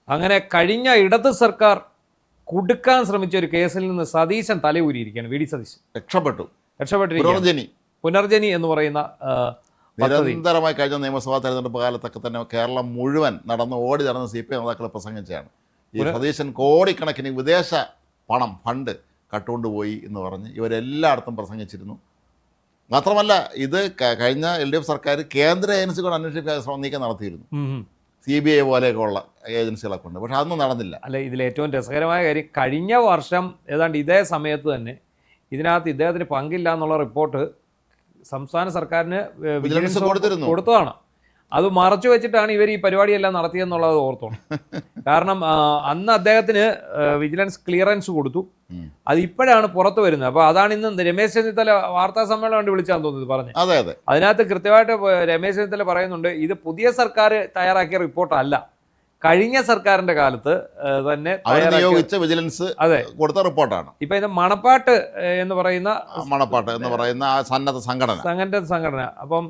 അങ്ങനെ കഴിഞ്ഞ ഇടത് സർക്കാർ കുടുക്കാൻ ശ്രമിച്ച ഒരു കേസിൽ നിന്ന് സതീശൻ തലയൂരിയിരിക്കുകയാണ്. വി ഡി സതീശൻ രക്ഷപ്പെട്ടിരിക്കുകയാണ്. പുനർജനി എന്ന് പറയുന്ന നിരന്തരമായി കഴിഞ്ഞ നിയമസഭാ തെരഞ്ഞെടുപ്പ് കാലത്തൊക്കെ തന്നെ കേരളം മുഴുവൻ ഓടി നടന്ന് CPM നേതാക്കൾ പ്രസംഗിച്ചാണ് ഈ സതീശൻ കോടിക്കണക്കിന് വിദേശ ഫണ്ട് കട്ടുകൊണ്ടുപോയി എന്ന് പറഞ്ഞ് ഇവരെല്ലായിടത്തും പ്രസംഗിച്ചിരുന്നു. മാത്രമല്ല ഇത് കഴിഞ്ഞ LDF സർക്കാർ കേന്ദ്ര ഏജൻസികളോട് അന്വേഷിക്കാൻ നീക്കം നടത്തിയിരുന്നു, CBI പോലെയൊക്കെയുള്ള ഏജൻസികളെ കൊണ്ട്. പക്ഷെ അതൊന്നും നടന്നില്ല. അല്ല, ഇതിൽ ഏറ്റവും രസകരമായ കാര്യം കഴിഞ്ഞ വർഷം ഏതാണ്ട് ഇതേ സമയത്ത് തന്നെ ഇതിനകത്ത് ഇദ്ദേഹത്തിന് പങ്കില്ല എന്നുള്ള റിപ്പോർട്ട് സംസ്ഥാന സർക്കാരിന് കൊടുത്തതാണ്. അത് മറച്ചു വെച്ചിട്ടാണ് ഇവർ ഈ പരിപാടിയെല്ലാം നടത്തിയെന്നുള്ളത് ഓർത്തോണം. കാരണം അന്ന് അദ്ദേഹത്തിന് വിജിലൻസ് ക്ലിയറൻസ് കൊടുത്തു. അത് ഇപ്പോഴാണ് പുറത്തു വരുന്നത്. അപ്പോൾ അതാണ് ഇന്ന് രമേശ് ചെന്നിത്തല വാർത്താ സമ്മേളനം കൊണ്ട് വിളിച്ചാന്ന് തോന്നുന്നത് പറഞ്ഞു. അതിനകത്ത് കൃത്യമായിട്ട് രമേശ് ചെന്നിത്തല പറയുന്നുണ്ട്, ഇത് പുതിയ സർക്കാർ തയ്യാറാക്കിയ റിപ്പോർട്ടല്ല, കഴിഞ്ഞ സർക്കാരിന്റെ കാലത്ത് തന്നെ വിജിലൻസ് കൊടുത്ത റിപ്പോർട്ടാണ്. ഇപ്പൊ ഇത് മണപ്പാട്ട് എന്ന് പറയുന്ന സന്നദ്ധ സംഘടന അപ്പം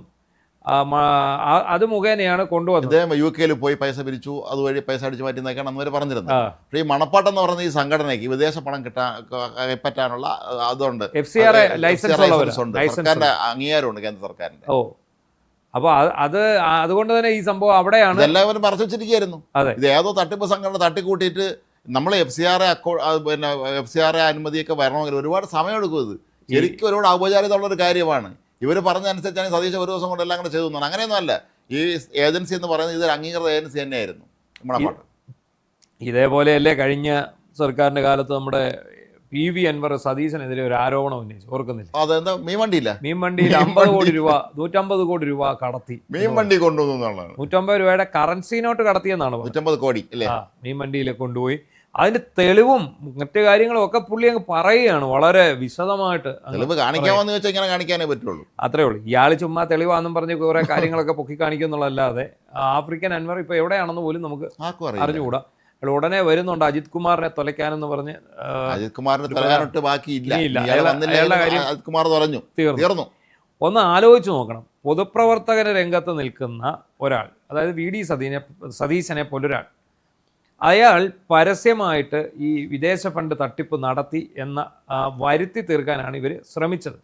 അത് മുഖേനയാണ് കൊണ്ടുവന്നത്. UK പോയി പൈസ പിരിച്ചു, അതുവഴി പൈസ അടിച്ചു മാറ്റി എന്നൊക്കെയാണ് അന്ന് വരെ പറഞ്ഞിരുന്നത്. പക്ഷേ ഈ മണപ്പാട്ട് എന്ന് പറയുന്ന ഈ സംഘടനയ്ക്ക് വിദേശ പണം കൈപ്പറ്റാനുള്ള അതുണ്ട്, FCRA ലൈസൻസ് ഉണ്ട്, സർക്കാരിന്റെ അംഗീകാരമുണ്ട് കേന്ദ്ര സർക്കാരിന്റെ. അപ്പോൾ അതുകൊണ്ട് തന്നെ ഈ സംഭവം അവിടെയാണ് എല്ലാവരും മറച്ചു വെച്ചിരിക്കുകയായിരുന്നു. ഇത് ഏതോ തട്ടിപ്പ് സംഘടന തട്ടിക്കൂട്ടിയിട്ട് നമ്മൾ FCRA അനുമതിയൊക്കെ വരണമെങ്കിൽ ഒരുപാട് സമയമെടുക്കും. ഇത് ശരിക്കും ഒരുപാട് ഔപചാരികത ഉള്ളൊരു കാര്യമാണ്. ഇവർ പറഞ്ഞനുസരിച്ചാണ് സതീശ് ഒരു ദിവസം കൊണ്ട് എല്ലാം കൂടെ ചെയ്തു എന്നാണ്. അങ്ങനെയൊന്നുമല്ല. ഈ ഏജൻസി എന്ന് പറയുന്നത് ഇതൊരു അംഗീകൃത ഏജൻസി തന്നെയായിരുന്നു മണപ്പാട്ട്. ഇതേപോലെയല്ലേ കഴിഞ്ഞ സർക്കാരിന്റെ കാലത്ത് നമ്മുടെ PV അൻവർ സതീശനെതിരെ ഒരു ആരോപണം ഉന്നയിച്ചു, ഓർക്കുന്നില്ല? അതെന്താ മീൻ വണ്ടിയിൽ 150 കോടി രൂപ കടത്തി, മീൻ വണ്ടി കൊണ്ടുവന്നു. 150 രൂപയുടെ കറൻസി നോട്ട് കടത്തിയെന്നാണ് 150 കോടി അല്ലേ മീൻ വണ്ടിയിൽ കൊണ്ടുപോയി. അതിന്റെ തെളിവും മറ്റു കാര്യങ്ങളും ഒക്കെ പുള്ളി അങ്ങ് പറയുകയാണ് വളരെ വിശദമായിട്ട്. തെളിവ് കാണിക്കാമെന്ന് വെച്ചാൽ ഇങ്ങനെ കാണിക്കാനേ പറ്റുള്ളൂ, അത്രേ ഉള്ളൂ. ഇയാൾ ചുമ്മാ തെളിവാന്നും പറഞ്ഞ് കുറെ കാര്യങ്ങളൊക്കെ പൊക്കി കാണിക്കുന്നുള്ളതല്ലാതെ ആഫ്രിക്കൻ അൻവർ ഇപ്പൊ എവിടെയാണെന്ന് പോലും നമുക്ക് അറിഞ്ഞുകൂടാ. ഉടനെ വരുന്നുണ്ട് അജിത് കുമാറിനെ തൊലയ്ക്കാനെന്ന് പറഞ്ഞ്. അജിത് കുമാറിനെ ബാക്കിയില്ല, തീർന്നു. ഒന്ന് ആലോചിച്ച് നോക്കണം, പൊതുപ്രവർത്തകന രംഗത്ത് നിൽക്കുന്ന ഒരാൾ, അതായത് VD സതീശനെ പോലൊരാൾ, അയാൾ പരസ്യമായിട്ട് ഈ വിദേശ ഫണ്ട് തട്ടിപ്പ് നടത്തി എന്ന വരുത്തി തീർക്കാനാണ് ഇവർ ശ്രമിച്ചത്.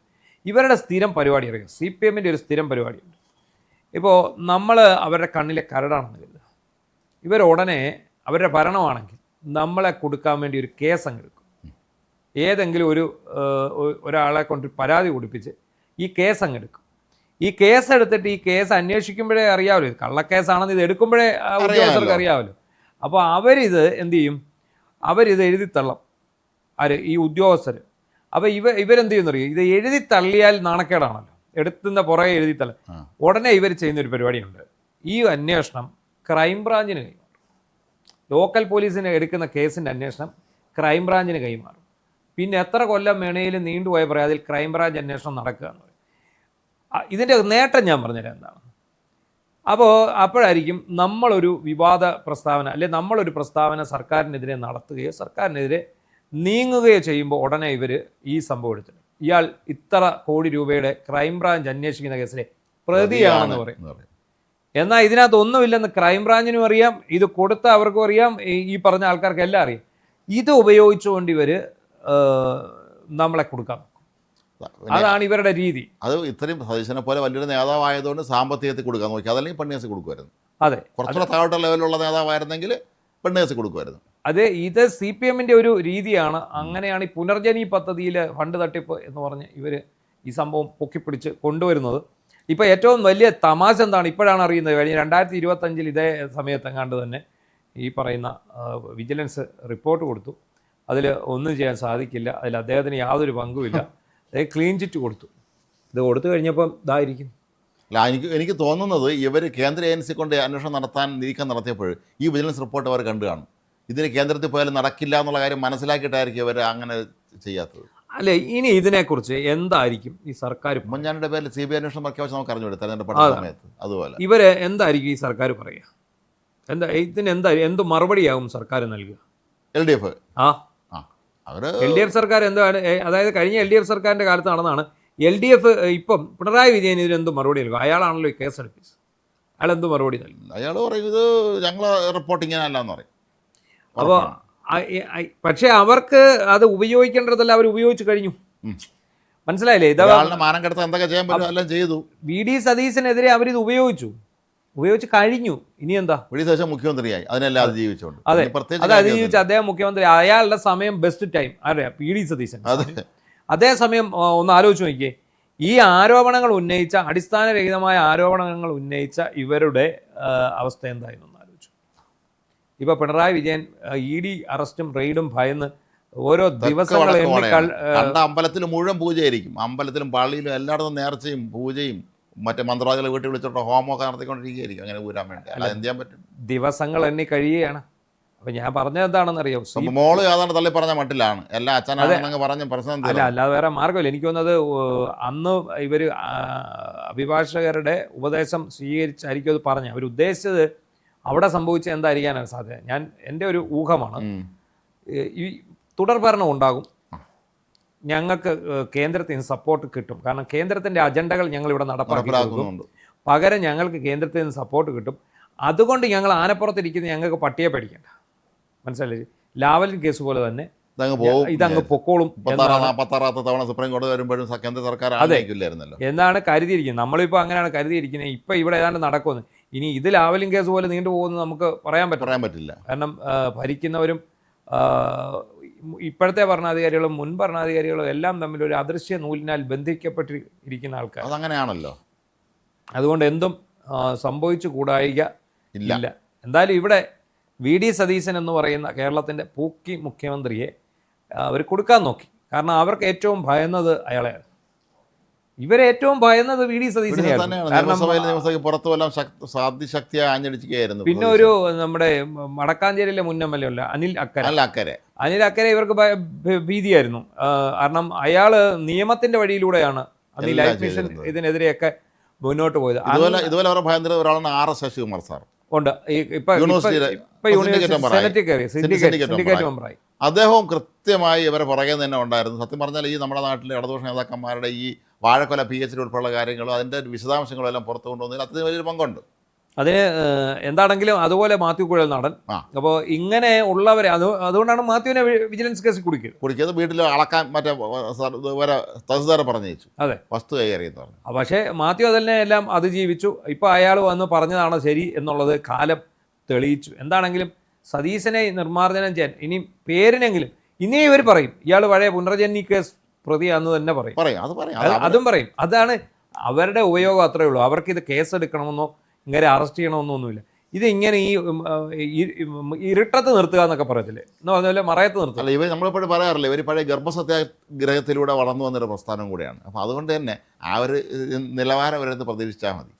ഇവരുടെ സ്ഥിരം പരിപാടി അറിയാം, CPMൻ്റെ ഒരു സ്ഥിരം പരിപാടിയുണ്ട്. ഇപ്പോൾ നമ്മൾ അവരുടെ കണ്ണിലെ കരടാണെന്ന് കരുതുക, ഇവരുടനെ അവരുടെ ഭരണമാണെങ്കിൽ നമ്മളെ കൊടുക്കാൻ വേണ്ടി ഒരു കേസ് അങ്ങെടുക്കും. ഏതെങ്കിലും ഒരാളെ കൊണ്ട് പരാതി കൊടുപ്പിച്ച് ഈ കേസ് അങ്ങെടുക്കും. ഈ കേസ് എടുത്തിട്ട് ഈ കേസ് അന്വേഷിക്കുമ്പോഴേ അറിയാമല്ലോ, കള്ളക്കേസാണെന്ന് ഇത് എടുക്കുമ്പോഴേ ഉദ്യോഗസ്ഥർക്ക് അറിയാമല്ലോ. അപ്പോൾ അവരിത് എന്ത് ചെയ്യും, അവരിത് എഴുതിത്തള്ളും, ഈ ഉദ്യോഗസ്ഥർ. അപ്പോൾ ഇവരെന്ത് ചെയ്യുന്നറിയോ, ഇത് എഴുതി തള്ളിയാൽ നാണക്കേടാണല്ലോ, എടുത്തുന്ന പുറകെ എഴുതിത്തള്ള. ഉടനെ ഇവർ ചെയ്യുന്നൊരു പരിപാടിയുണ്ട്, ഈ അന്വേഷണം ക്രൈംബ്രാഞ്ചിന് കൈമാറും. ലോക്കൽ പോലീസിന് എടുക്കുന്ന കേസിൻ്റെ അന്വേഷണം ക്രൈംബ്രാഞ്ചിന് കൈമാറും. പിന്നെ എത്ര കൊല്ലം വേണേലും നീണ്ടുപോയ പരാതിയിൽ ക്രൈംബ്രാഞ്ച് അന്വേഷണം നടക്കുക എന്ന് പറയും. ഇതിൻ്റെ നേട്ടം ഞാൻ പറഞ്ഞുതരാം എന്താണ്. അപ്പോഴായിരിക്കും നമ്മളൊരു വിവാദ പ്രസ്താവന, അല്ലെങ്കിൽ നമ്മളൊരു പ്രസ്താവന സർക്കാരിനെതിരെ നടത്തുകയോ സർക്കാരിനെതിരെ നീങ്ങുകയോ ചെയ്യുമ്പോൾ ഉടനെ ഇവർ ഈ സംഭവം എടുത്തിട്ട് ഇയാൾ ഇത്ര കോടി രൂപയുടെ ക്രൈംബ്രാഞ്ച് അന്വേഷിക്കുന്ന കേസിലെ പ്രതിയാണെന്ന് പറയും. എന്നാൽ ഇതിനകത്ത് ഒന്നുമില്ലെന്ന് ക്രൈംബ്രാഞ്ചിനും അറിയാം, ഇത് കൊടുത്ത അവർക്കും അറിയാം, ഈ പറഞ്ഞ ആൾക്കാർക്ക് എല്ലാം അറിയാം. ഇത് ഉപയോഗിച്ചുകൊണ്ട് ഇവർ നമ്മളെ കൊടുക്കാം. അതാണ് ഇവരുടെ രീതി. അത് ഇത്രയും സതീശനെ പോലെ വലിയൊരു നേതാവായതുകൊണ്ട് സാമ്പത്തികത്തിൽ കൊടുക്കാൻ നോക്കി, അതല്ലെങ്കിൽ പെണ്ണ് കേസ് കൊടുക്കുമായിരുന്നു. അതെ, കുറച്ചുകൂടെ താഴോട്ട ലെവലുള്ള നേതാവായിരുന്നെങ്കിൽ പെണ്ണ് കേസ് കൊടുക്കുമായിരുന്നു. അതെ, ഇത് CPMൻ്റെ ഒരു രീതിയാണ്. അങ്ങനെയാണ് ഈ പുനർജനി പദ്ധതിയിൽ ഫണ്ട് തട്ടിപ്പ് എന്ന് പറഞ്ഞ് ഇവർ ഈ സംഭവം പൊക്കിപ്പിടിച്ച് കൊണ്ടുവരുന്നത്. ഇപ്പോൾ ഏറ്റവും വലിയ തമാശ എന്താണ്, ഇപ്പോഴാണ് അറിയുന്നത്. കഴിഞ്ഞ 2025 ഇതേ സമയത്തെങ്ങാണ്ട് തന്നെ ഈ പറയുന്ന വിജിലൻസ് റിപ്പോർട്ട് കൊടുത്തു. അതിൽ ഒന്നും ചെയ്യാൻ സാധിക്കില്ല, അതിൽ അദ്ദേഹത്തിന് യാതൊരു പങ്കുമില്ല, ക്ലീൻ ചിറ്റ് കൊടുത്തു. ഇത് കൊടുത്തു കഴിഞ്ഞപ്പം ഇതായിരിക്കും. അല്ല, എനിക്ക് തോന്നുന്നത് ഇവർ കേന്ദ്ര ഏജൻസി കൊണ്ട് അന്വേഷണം നടത്താൻ നീക്കം നടത്തിയപ്പോൾ ഈ വിജിലൻസ് റിപ്പോർട്ട് അവർ കണ്ടു കാണും. ഇതിന് കേന്ദ്രത്തിൽ പോയാലും നടക്കില്ല എന്നുള്ള കാര്യം മനസ്സിലാക്കിയിട്ടായിരിക്കും ഇവർ അങ്ങനെ ചെയ്യാത്തത്. അല്ലെ, ഇനി ഇതിനെക്കുറിച്ച് എന്തായിരിക്കും ഈ സർക്കാർ, ഉമ്മൻചാണ്ടിയുടെ പേരിൽ CBI അന്വേഷണം പ്രഖ്യാപിച്ച് നമുക്ക് അറിഞ്ഞു തെരഞ്ഞെടുപ്പ് സമയത്ത്. അതുപോലെ ഇവര് എന്തായിരിക്കും ഈ സർക്കാർ പറയുക, എന്ത് മറുപടിയാകും സർക്കാർ നൽകുക? LDF LDF സർക്കാർ എന്താണ്, അതായത് കഴിഞ്ഞ LDF സർക്കാരിന്റെ കാലത്ത് നടന്നാണ്. LDF ഇപ്പം പിണറായി വിജയൻ ഇതിനെന്ത് മറുപടി നൽകും? അയാളാണല്ലോ ഈ കേസ് എടുപ്പിച്ചത്, അയാൾ എന്ത് മറുപടി നൽകും? അയാൾ പറയും ഇത് ഞങ്ങൾ റിപ്പോർട്ട് ഇങ്ങനെയല്ലെന്ന് പറയും. അപ്പോൾ പക്ഷേ അവർക്ക് അത് ഉപയോഗിക്കേണ്ടതല്ല അവർ ഉപയോഗിച്ച് കഴിഞ്ഞു. മനസ്സിലായില്ലേ? ഒരാളുടെ മാനം കെടുത്താൻ എന്തൊക്കെ ചെയ്യാൻ പറ്റും എല്ലാം ചെയ്തു. വി.ഡി. സതീശനെതിരെ അവരിത് ഉപയോഗിച്ച് കഴിഞ്ഞു. ഇനി എന്താ? വി.ഡി. സതീശൻ മുഖ്യമന്ത്രിയായി, അതിനെല്ലാം അതിജീവിച്ചുകൊണ്ട്. അതെ, അത് അതിജീവിച്ച് അദ്ദേഹം മുഖ്യമന്ത്രി. അയാളുടെ സമയം ബെസ്റ്റ് ടൈം അറിയാം വി.ഡി. സതീശൻ. അതേ സമയം ഒന്ന് ആലോചിച്ച് നോക്കിയേ, ഈ ആരോപണങ്ങൾ ഉന്നയിച്ച, അടിസ്ഥാനരഹിതമായ ആരോപണങ്ങൾ ഉന്നയിച്ച ഇവരുടെ അവസ്ഥ എന്തായിരുന്നു എന്ന് ആലോചിച്ചു. ഇപ്പോൾ പിണറായി വിജയൻ ED അറസ്റ്റും റെയ്ഡും ഭയന്ന് ഓരോ ദിവസങ്ങൾ അമ്പലത്തിൽ മുഴുവൻ പൂജയായിരിക്കും. അമ്പലത്തിലും പള്ളിയിലും എല്ലായിടത്തും നേർച്ചയും പൂജയും മറ്റേ മന്ത്രവാദികളെ വീട്ടിൽ വിളിച്ചോട്ടോ ഹോമൊക്കെ നടത്തിക്കൊണ്ടിരിക്കുകയായിരിക്കും. അങ്ങനെ ഊരാൻ വേണ്ടി അല്ല എന്ത് ചെയ്യാൻ പറ്റും? ദിവസങ്ങൾ എണ്ണി കഴിയുകയാണ്. അപ്പം ഞാൻ പറഞ്ഞത് എന്താണെന്ന് അറിയാം, മോള് ഏതാണ്ട് തള്ളി പറഞ്ഞ മട്ടിലാണ് എല്ലാ അച്ഛനാണെന്നങ്ങ് പറഞ്ഞ പ്രശ്നം. അല്ലാതെ വേറെ മാർഗ്ഗമില്ല. എനിക്ക് തോന്നുന്നത് അന്ന് ഇവർ അഭിഭാഷകരുടെ ഉപദേശം സ്വീകരിച്ചായിരിക്കും അത് പറഞ്ഞത്. അവരുദ്ദേശിച്ചത് അവിടെ സംഭവിച്ചത് എന്തായിരിക്കാനാണ് സാധ്യത. എൻ്റെ ഒരു ഊഹമാണ്, ഈ തുടർഭരണം ഉണ്ടാകും, ഞങ്ങൾക്ക് കേന്ദ്രത്തിൽ നിന്ന് സപ്പോർട്ട് കിട്ടും, കാരണം കേന്ദ്രത്തിൻ്റെ അജണ്ടകൾ ഞങ്ങളിവിടെ നടപ്പാക്കുന്നുണ്ട്, പകരം ഞങ്ങൾക്ക് കേന്ദ്രത്തിൽ നിന്ന് സപ്പോർട്ട് കിട്ടും, അതുകൊണ്ട് ഞങ്ങൾ ആനപ്പുറത്തിരിക്കുന്ന ഞങ്ങൾക്ക് പട്ടിയെ പേടിക്കേണ്ട. മനസ്സിലായി? ലാവലിൻ കേസ് പോലെ തന്നെ ഇതങ്ങ് പൊക്കോളും തവണ സുപ്രീം കോടതി വരുമ്പോഴും കേന്ദ്ര സർക്കാർ എന്നാണ് കരുതിയിരിക്കുന്നത്. നമ്മളിപ്പോൾ അങ്ങനെയാണ് കരുതിയിരിക്കുന്നത്. ഇപ്പം ഇവിടെ ഏതാണ്ട് നടക്കുമെന്ന്. ഇനി ഇത് ലാവലിൻ കേസ് പോലെ നീണ്ടുപോകുമെന്ന് നമുക്ക് പറയാൻ പറ്റില്ല. കാരണം ഭരിക്കുന്നവരും ഇപ്പോഴത്തെ ഭരണാധികാരികളും മുൻ ഭരണാധികാരികളും എല്ലാം തമ്മിൽ ഒരു അദൃശ്യ നൂലിനാൽ ബന്ധിക്കപ്പെട്ടിരിക്കുന്ന ആൾക്കാർ. അതങ്ങനെയാണല്ലോ. അതുകൊണ്ട് എന്തും സംഭവിച്ചു കൂടായിക ഇല്ല. എന്തായാലും ഇവിടെ വി.ഡി. സതീശൻ എന്ന് പറയുന്ന കേരളത്തിൻ്റെ പൂക്കി മുഖ്യമന്ത്രിയെ അവർ കൊടുക്കാൻ നോക്കി. കാരണം അവർക്ക് ഏറ്റവും ഭയന്നത് അയാളെയാണ്. ഇവരേറ്റവും ഭയന്നത് വി.ഡി. സതീശനെയാണ്. പിന്നെ ഒരു നമ്മുടെ വടക്കാഞ്ചേരിയിലെ മുൻ MLA അല്ല അനിൽ അക്കരെ ഇവർക്ക് ഭീതിയായിരുന്നു. കാരണം അയാൾ നിയമത്തിന്റെ വഴിയിലൂടെയാണ് അന്ന് ലൈഫ് മിഷൻ ഇതിനെതിരെയൊക്കെ മുന്നോട്ട് പോയത്. ഇതുപോലെ അവരുടെ ഭയങ്കര ഒരാളാണ് RS ശശികുമാർ സാർ ഉണ്ട്. അദ്ദേഹവും കൃത്യമായി ഇവരെ പുറകെ തന്നെ ഉണ്ടായിരുന്നു. സത്യം പറഞ്ഞാൽ ഈ നമ്മുടെ നാട്ടിലെ ഇടതുപക്ഷ നേതാക്കന്മാരുടെ ഈ വാഴക്കൊല PhD ഉൾപ്പെടെയുള്ള കാര്യങ്ങളും അതിൻ്റെ വിശദാംശങ്ങളും എല്ലാം പുറത്തു കൊണ്ടുവന്നതിൽ അത്രയും വലിയൊരു പങ്കുണ്ട്. അതിന് എന്താണെങ്കിലും അതുപോലെ മാത്യു കുഴൽനാടൻ. അപ്പോൾ ഇങ്ങനെ ഉള്ളവരെ അതുകൊണ്ടാണ് മാത്യുവിനെ വിജിലൻസ് കേസിൽ കുടിക്കിയത്. വീട്ടിൽ അളക്കാൻ മറ്റേ തഹസിൽദാരെ പറഞ്ഞയച്ചു. അതെ, വസ്തു കൈകാര്യം പറഞ്ഞു. പക്ഷേ മാത്യു അതിനെ എല്ലാം അതിജീവിച്ചു. ഇപ്പോൾ അയാൾ വന്ന് പറഞ്ഞതാണ് ശരി എന്നുള്ളത് കാലം തെളിയിച്ചു. എന്താണെങ്കിലും സതീശനെ നിർമ്മാർജ്ജനം ചെയ്യാൻ ഇനി പേരിനെങ്കിലും ഇനി ഇവർ പറയും ഇയാൾ പഴയ പുനർജനി കേസ് പ്രതിയാന്ന് തന്നെ പറയും. അതും പറയും. അതാണ് അവരുടെ ഉപയോഗം. അത്രയേ ഉള്ളൂ. അവർക്കിത് കേസെടുക്കണമെന്നോ ഇങ്ങനെ അറസ്റ്റ് ചെയ്യണമെന്നൊന്നുമില്ല. ഇത് ഇങ്ങനെ ഈ ഇരുട്ടത്ത് നിർത്തുക എന്നൊക്കെ പറയത്തില്ലേ, എന്ന് പറഞ്ഞ മറയത്ത് നിർത്തുക. അല്ല, ഇവർ നമ്മളിപ്പോഴും പറയാറില്ല, ഇവർ പഴയ ഗർഭസത്യാഗ്രഹത്തിലൂടെ വളർന്നു വന്നൊരു പ്രസ്ഥാനം കൂടെയാണ്. അപ്പോൾ അതുകൊണ്ട് തന്നെ ആ ഒരു നിലവാരം അവരെന്ന് പ്രതീക്ഷിച്ചാൽ മതി.